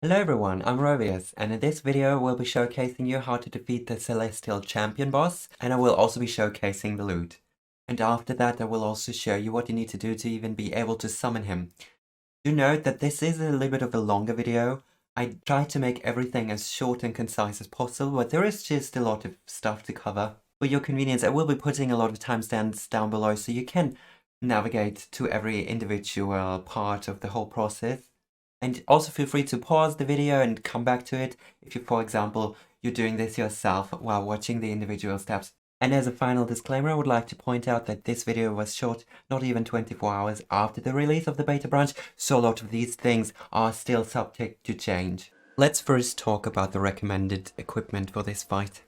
Hello everyone, I'm Rovius, and in this video we'll be showcasing you how to defeat the Celestial Champion boss, and I will also be showcasing the loot. And after that I will also show you what you need to do to even be able to summon him. Do note that this is a little bit of a longer video. I try to make everything as short and concise as possible, but there is just a lot of stuff to cover. For your convenience, I will be putting a lot of timestamps down below so you can navigate to every individual part of the whole process. And also feel free to pause the video and come back to it if you, for example, you're doing this yourself while watching the individual steps. And as a final disclaimer, I would like to point out that this video was shot not even 24 hours after the release of the beta branch, so a lot of these things are still subject to change. Let's first talk about the recommended equipment for this fight.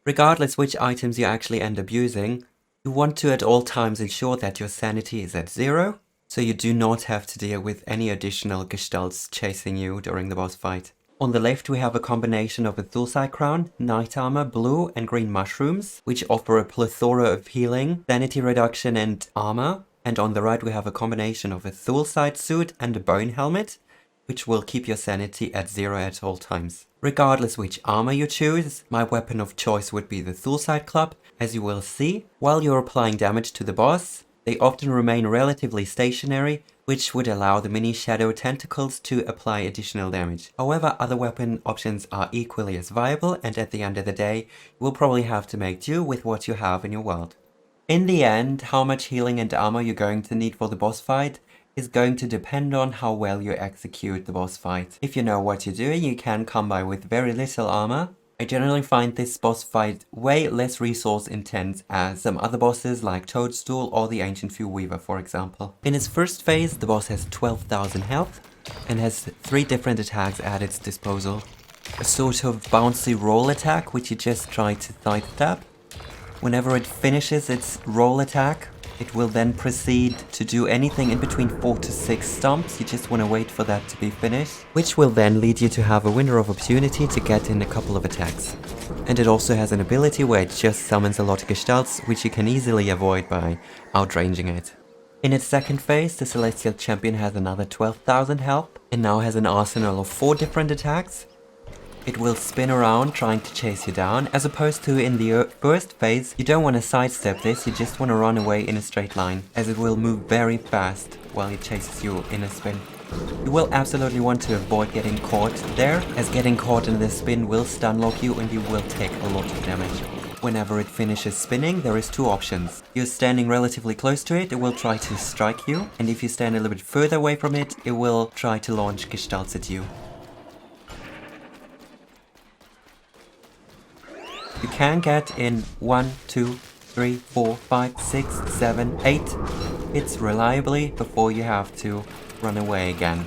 Regardless which items you actually end up using, you want to at all times ensure that your sanity is at 0, so you do not have to deal with any additional gestalts chasing you during the boss fight. On the left we have a combination of a Thulsite Crown, Night Armor, blue and green mushrooms, which offer a plethora of healing, sanity reduction and armor. And on the right we have a combination of a Thulsite suit and a bone helmet, which will keep your sanity at 0 at all times. Regardless which armor you choose, my weapon of choice would be the Thulsite Club. As you will see, while you're applying damage to the boss, they often remain relatively stationary, which would allow the mini shadow tentacles to apply additional damage. However, other weapon options are equally as viable, and at the end of the day, you will probably have to make do with what you have in your world. In the end, how much healing and armor you're going to need for the boss fight is going to depend on how well you execute the boss fight. If you know what you're doing, you can come by with very little armor. I generally find this boss fight way less resource intense as some other bosses like Toadstool or the Ancient Few Weaver, for example. In its first phase, the boss has 12,000 health and has 3 different attacks at its disposal. A sort of bouncy roll attack which you just try to sidestep. Whenever it finishes its roll attack, it will then proceed to do anything in between 4 to 6 stomps. You just want to wait for that to be finished, which will then lead you to have a window of opportunity to get in a couple of attacks. And it also has an ability where it just summons a lot of gestalts, which you can easily avoid by outranging it. In its second phase, the Celestial Champion has another 12,000 health and now has an arsenal of 4 different attacks. It will spin around trying to chase you down, as opposed to in the first phase, you don't want to sidestep this, you just want to run away in a straight line, as it will move very fast while it chases you in a spin. You will absolutely want to avoid getting caught there, as getting caught in the spin will stun lock you and you will take a lot of damage. Whenever it finishes spinning, there is 2 options. You're standing relatively close to it, it will try to strike you, and if you stand a little bit further away from it, it will try to launch gestalts at you. You can get in 1, 2, 3, 4, 5, 6, 7, 8 hits reliably before you have to run away again.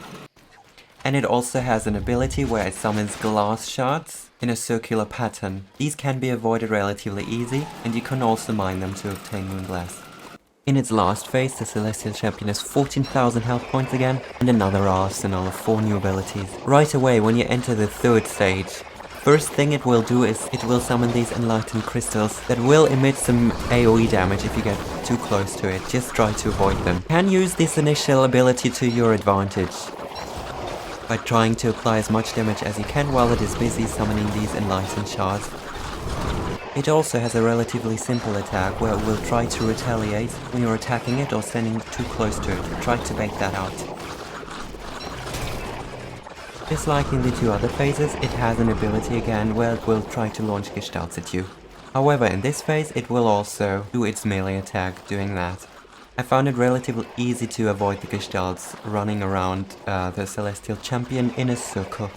And it also has an ability where it summons glass shards in a circular pattern. These can be avoided relatively easy, and you can also mine them to obtain moonglass. In its last phase, the Celestial Champion has 14,000 health points again, and another arsenal of 4 new abilities. Right away, when you enter the third stage, first thing it will do is it will summon these Enlightened Crystals that will emit some AoE damage if you get too close to it. Just try to avoid them. You can use this initial ability to your advantage by trying to apply as much damage as you can while it is busy summoning these Enlightened Shards. It also has a relatively simple attack where it will try to retaliate when you're attacking it or standing too close to it. Try to bait that out. Just like in the 2 other phases, it has an ability again where it will try to launch gestalts at you. However, in this phase, it will also do its melee attack doing that. I found it relatively easy to avoid the gestalts running around the Celestial Champion in a circle.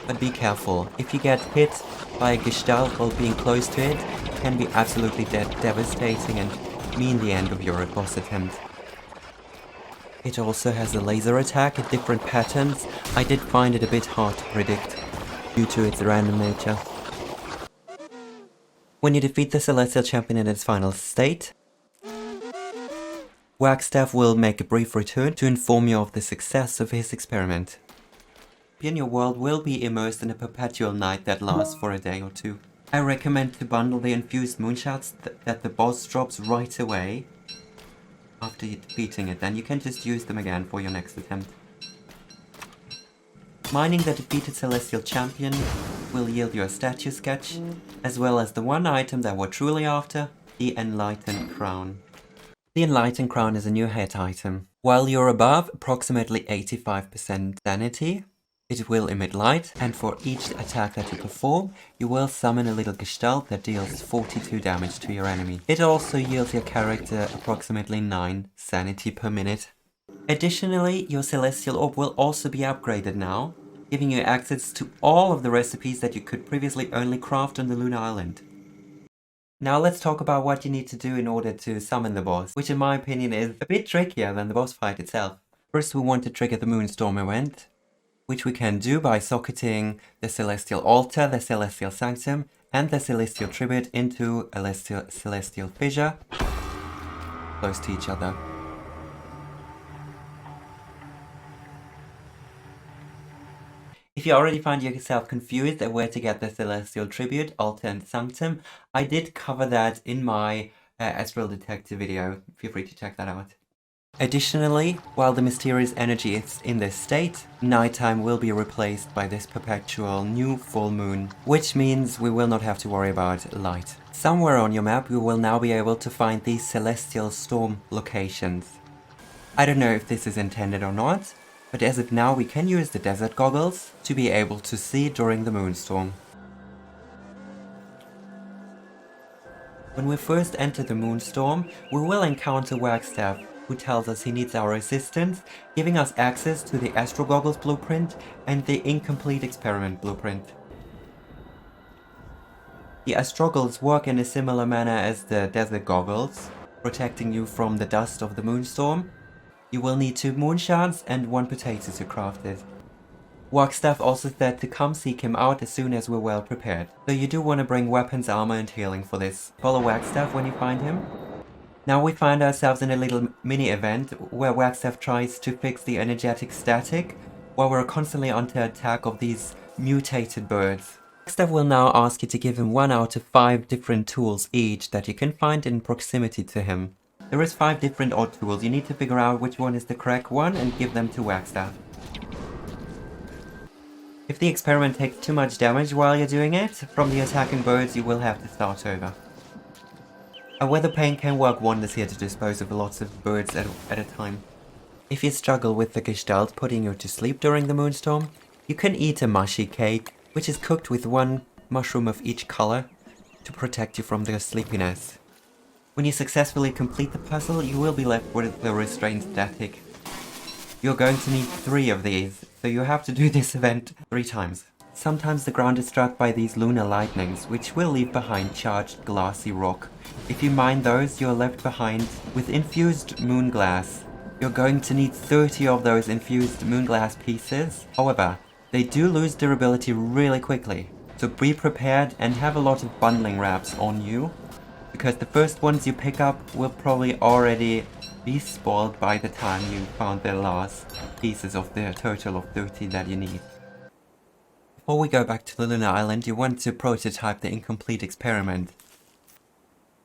But be careful, if you get hit by a gestalt while being close to it, it can be absolutely devastating and mean the end of your boss attempt. It also has a laser attack at different patterns. I did find it a bit hard to predict due to its random nature. When you defeat the Celestial Champion in its final state, Wagstaff will make a brief return to inform you of the success of his experiment. Your world will be immersed in a perpetual night that lasts for a day or 2. I recommend to bundle the infused moonshots that the boss drops right away after defeating it, then you can just use them again for your next attempt. Mining the defeated Celestial Champion will yield you a statue sketch, as well as the one item that we're truly after, the Enlightened Crown. The Enlightened Crown is a new head item. While you're above approximately 85% sanity, it will emit light, and for each attack that you perform, you will summon a little gestalt that deals 42 damage to your enemy. It also yields your character approximately 9 sanity per minute. Additionally, your Celestial Orb will also be upgraded now, giving you access to all of the recipes that you could previously only craft on the Lunar Island. Now let's talk about what you need to do in order to summon the boss, which in my opinion is a bit trickier than the boss fight itself. First we want to trigger the Moonstorm event, which we can do by socketing the Celestial Altar, the Celestial Sanctum, and the Celestial Tribute into a Celestial Fissure close to each other. If you already find yourself confused at where to get the Celestial Tribute, Altar and Sanctum, I did cover that in my Astral Detective video. Feel free to check that out. Additionally, while the mysterious energy is in this state, nighttime will be replaced by this perpetual new full moon, which means we will not have to worry about light. Somewhere on your map you will now be able to find these celestial storm locations. I don't know if this is intended or not, but as of now we can use the desert goggles to be able to see during the moonstorm. When we first enter the moonstorm, we will encounter Wagstaff, who tells us he needs our assistance, giving us access to the Astrogoggles blueprint and the incomplete experiment blueprint. The Astroggles work in a similar manner as the desert goggles, protecting you from the dust of the moonstorm. You will need 2 moon shards and 1 potato to craft it. Wagstaff also said to come seek him out as soon as we're well prepared, so you do want to bring weapons, armor and healing for this. Follow Wagstaff when you find him. Now we find ourselves in a little mini event where Wagstaff tries to fix the energetic static while we're constantly under attack of these mutated birds. Wagstaff will now ask you to give him 1 out of 5 different tools each that you can find in proximity to him. There is 5 different odd tools. You need to figure out which one is the correct one and give them to Wagstaff. If the experiment takes too much damage while you're doing it, from the attacking birds you will have to start over. A weather pane can work wonders here to dispose of lots of birds at a time. If you struggle with the gestalt putting you to sleep during the moonstorm, you can eat a mushy cake, which is cooked with 1 mushroom of each color to protect you from the sleepiness. When you successfully complete the puzzle, you will be left with the Restrained Static. You're going to need 3 of these, so you have to do this event 3 times. Sometimes the ground is struck by these lunar lightnings, which will leave behind charged glassy rock. If you mine those, you're left behind with infused moon glass. You're going to need 30 of those infused moon glass pieces. However, they do lose durability really quickly, so be prepared and have a lot of bundling wraps on you, because the first ones you pick up will probably already be spoiled by the time you found the last pieces of the total of 30 that you need. Before we go back to the Lunar Island, you want to prototype the incomplete experiment.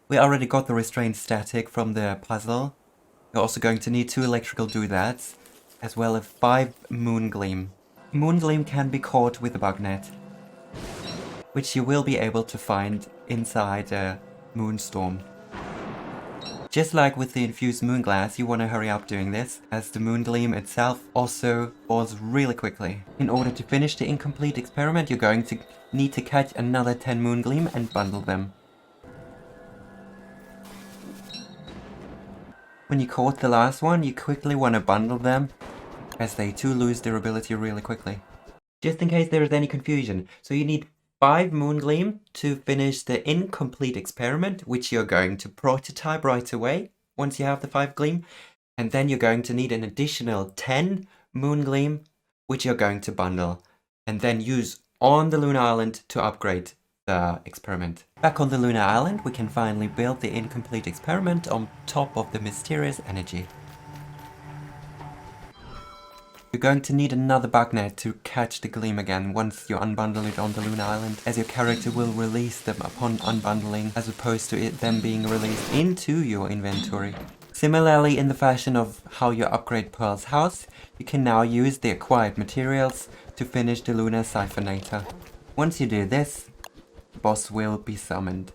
We already got the Restrained Static from the puzzle. You're also going to need 2 electrical doodads, as well as 5 Moon Gleam. Moon Gleam can be caught with a bug net, which you will be able to find inside a Moonstorm. Just like with the infused moon glass, you want to hurry up doing this, as the Moon Gleam itself also falls really quickly. In order to finish the incomplete experiment, you're going to need to catch another 10 Moon Gleam and bundle them. When you caught the last one, you quickly want to bundle them, as they too lose durability really quickly. Just in case there is any confusion, so you need 5 Moon Gleam to finish the incomplete experiment, which you're going to prototype right away once you have the 5 Gleam, and then you're going to need an additional 10 Moon Gleam, which you're going to bundle, and then use on the Lunar Island to upgrade the experiment. Back on the Lunar Island, we can finally build the incomplete experiment on top of the mysterious energy. You're going to need another bug net to catch the Gleam again once you unbundle it on the Lunar Island, as your character will release them upon unbundling, as opposed to them being released into your inventory. Similarly, in the fashion of how you upgrade Pearl's house, you can now use the acquired materials to finish the Lunar Siphonator. Once you do this, the boss will be summoned.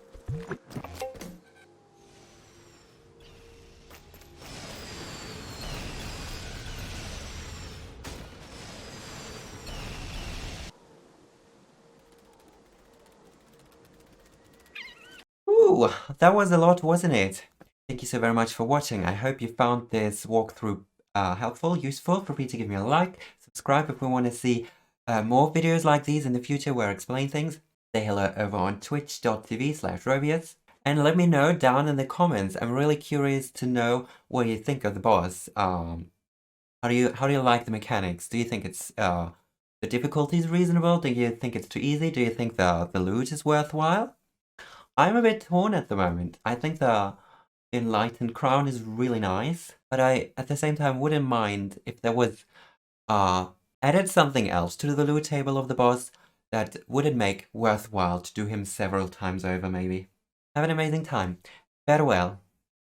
Ooh, that was a lot, wasn't it? Thank you so very much for watching. I hope you found this walkthrough helpful, useful. Feel free to give me a like, subscribe if we want to see more videos like these in the future where I explain things. Say hello over on twitch.tv/Robius. And let me know down in the comments. I'm really curious to know what you think of the boss. How do you like the mechanics? Do you think it's the difficulty is reasonable? Do you think it's too easy? Do you think the loot is worthwhile? I'm a bit torn at the moment. I think the Enlightened Crown is really nice, but I at the same time wouldn't mind if there was added something else to the loot table of the boss that wouldn't make worthwhile to do him several times over maybe. Have an amazing time. Farewell.